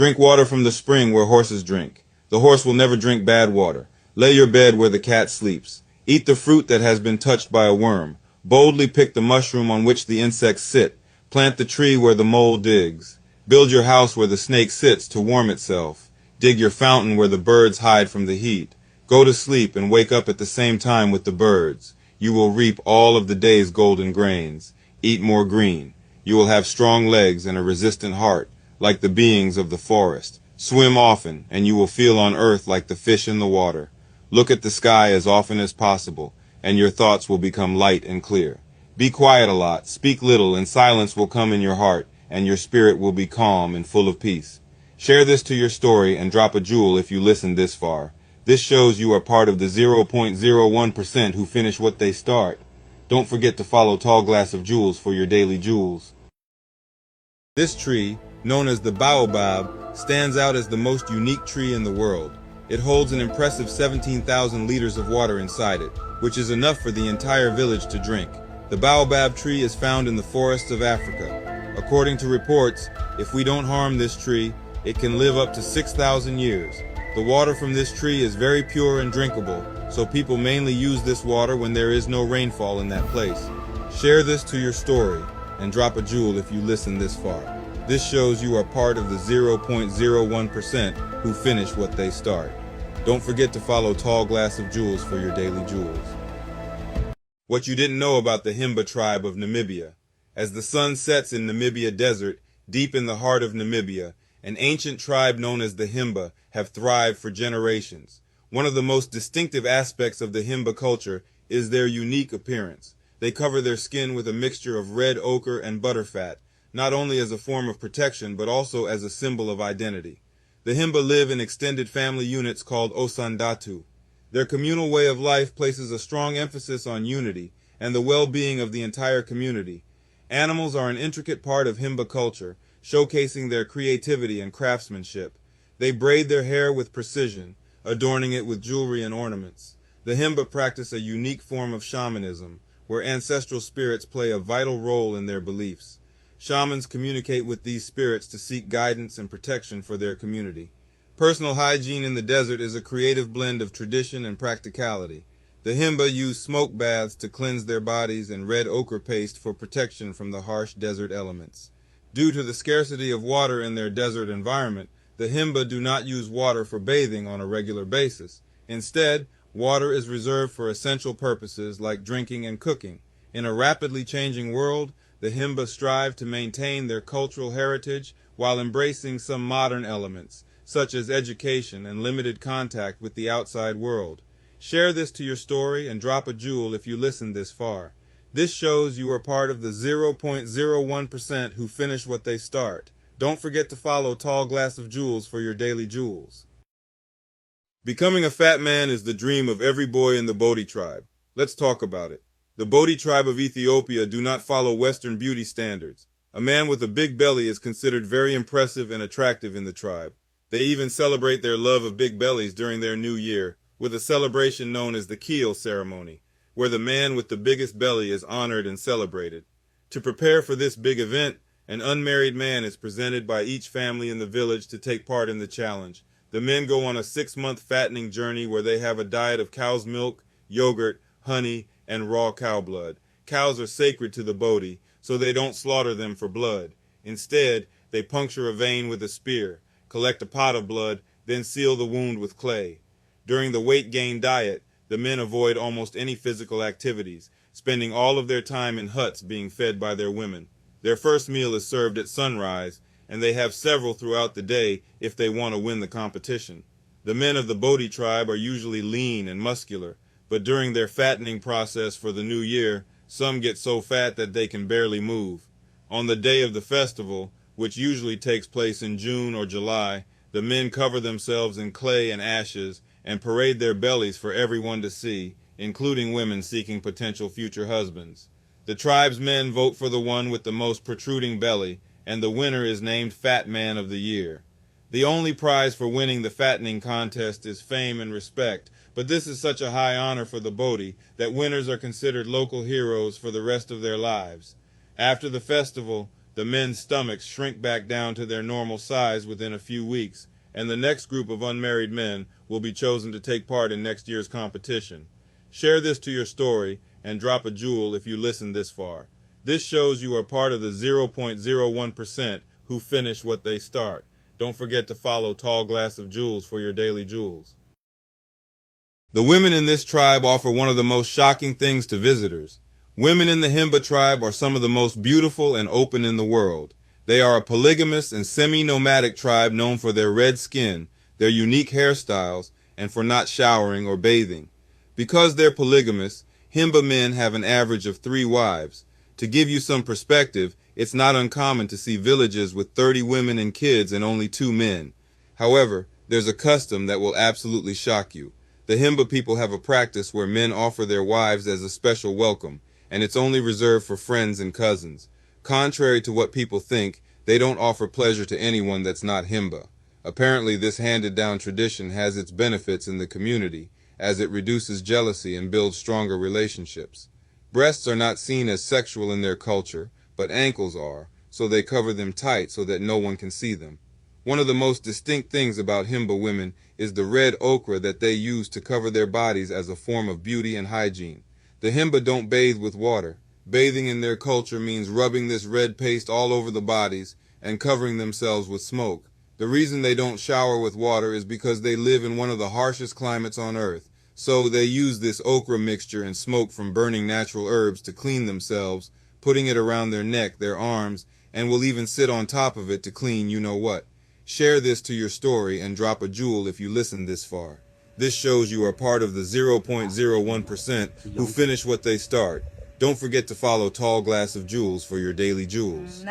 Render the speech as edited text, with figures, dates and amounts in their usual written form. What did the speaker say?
Drink water from the spring where horses drink. The horse will never drink bad water. Lay your bed where the cat sleeps. Eat the fruit that has been touched by a worm. Boldly pick the mushroom on which the insects sit. Plant the tree where the mole digs. Build your house where the snake sits to warm itself. Dig your fountain where the birds hide from the heat. Go to sleep and wake up at the same time with the birds. You will reap all of the day's golden grains. Eat more green. You will have strong legs and a resistant heart, like the beings of the forest. Swim often, and you will feel on earth like the fish in the water. Look at the sky as often as possible, and your thoughts will become light and clear. Be quiet a lot, speak little, and silence will come in your heart, and your spirit will be calm and full of peace. Share this to your story and drop a jewel if you listened this far. This shows you are part of the 0.01% who finish what they start. Don't forget to follow Tall Glass of Jewels for your daily jewels. This tree, known as the baobab, stands out as the most unique tree in the world. It holds an impressive 17,000 liters of water inside it, which is enough for the entire village to drink. The baobab tree is found in the forests of Africa. According to reports, if we don't harm this tree, it can live up to 6,000 years. The water from this tree is very pure and drinkable, so people mainly use this water when there is no rainfall in that place. Share this to your story and drop a jewel if you listen this far. This shows you are part of the 0.01% who finish what they start. Don't forget to follow Tall Glass of Jewels for your daily jewels. What you didn't know about the Himba tribe of Namibia. As the sun sets in Namibia Desert, deep in the heart of Namibia, an ancient tribe known as the Himba have thrived for generations. One of the most distinctive aspects of the Himba culture is their unique appearance. They cover their skin with a mixture of red ochre and butterfat, not only as a form of protection but also as a symbol of identity. The Himba live in extended family units called Osandatu. Their communal way of life places a strong emphasis on unity and the well-being of the entire community. Animals are an intricate part of Himba culture, showcasing their creativity and craftsmanship. They braid their hair with precision, adorning it with jewelry and ornaments. The Himba practice a unique form of shamanism, where ancestral spirits play a vital role in their beliefs. Shamans communicate with these spirits to seek guidance and protection for their community. Personal hygiene in the desert is a creative blend of tradition and practicality. The Himba use smoke baths to cleanse their bodies and red ochre paste for protection from the harsh desert elements. Due to the scarcity of water in their desert environment, the Himba do not use water for bathing on a regular basis. Instead, water is reserved for essential purposes like drinking and cooking. In a rapidly changing world, the Himba strive to maintain their cultural heritage while embracing some modern elements, such as education and limited contact with the outside world. Share this to your story and drop a jewel if you listened this far. This shows you are part of the 0.01% who finish what they start. Don't forget to follow Tall Glass of Jewels for your daily jewels. Becoming a fat man is the dream of every boy in the Bodhi tribe. Let's talk about it. The Bodhi tribe of Ethiopia do not follow Western beauty standards. A man with a big belly is considered very impressive and attractive in the tribe. They even celebrate their love of big bellies during their new year with a celebration known as the Keel ceremony, where the man with the biggest belly is honored and celebrated. To prepare for this big event, an unmarried man is presented by each family in the village to take part in the challenge. The men go on a 6-month fattening journey where they have a diet of cow's milk, yogurt, honey, and raw cow blood. Cows are sacred to the Bodhi, so they don't slaughter them for blood. Instead, they puncture a vein with a spear, collect a pot of blood, then seal the wound with clay. During the weight gain diet, the men avoid almost any physical activities, spending all of their time in huts being fed by their women. Their first meal is served at sunrise, and they have several throughout the day if they want to win the competition. The men of the Bodhi tribe are usually lean and muscular, but during their fattening process for the new year, some get so fat that they can barely move. On the day of the festival, which usually takes place in June or July, the men cover themselves in clay and ashes and parade their bellies for everyone to see, including women seeking potential future husbands. The tribe's men vote for the one with the most protruding belly, and the winner is named Fat Man of the Year. The only prize for winning the fattening contest is fame and respect, but this is such a high honor for the Bodhi that winners are considered local heroes for the rest of their lives. After the festival, the men's stomachs shrink back down to their normal size within a few weeks, and the next group of unmarried men will be chosen to take part in next year's competition. Share this to your story and drop a jewel if you listen this far. This shows you are part of the 0.01% who finish what they start. Don't forget to follow Tall Glass of Jewels for your daily jewels. The women in this tribe offer one of the most shocking things to visitors. Women in the Himba tribe are some of the most beautiful and open in the world. They are a polygamous and semi-nomadic tribe known for their red skin, their unique hairstyles, and for not showering or bathing. Because they're polygamous, Himba men have an average of 3 wives. To give you some perspective, it's not uncommon to see villages with 30 women and kids and only 2 men. However, there's a custom that will absolutely shock you. The Himba people have a practice where men offer their wives as a special welcome, and it's only reserved for friends and cousins. Contrary to what people think, they don't offer pleasure to anyone that's not Himba. Apparently, this handed-down tradition has its benefits in the community, as it reduces jealousy and builds stronger relationships. Breasts are not seen as sexual in their culture, but ankles are, so they cover them tight so that no one can see them. One of the most distinct things about Himba women is the red ochre that they use to cover their bodies as a form of beauty and hygiene. The Himba don't bathe with water. Bathing in their culture means rubbing this red paste all over the bodies and covering themselves with smoke. The reason they don't shower with water is because they live in one of the harshest climates on earth, so they use this ochre mixture and smoke from burning natural herbs to clean themselves, putting it around their neck, their arms, and will even sit on top of it to clean you-know-what. Share this to your story and drop a jewel if you listen this far. This shows you are part of the 0.01% who finish what they start. Don't forget to follow Tall Glass of Jewels for your daily jewels.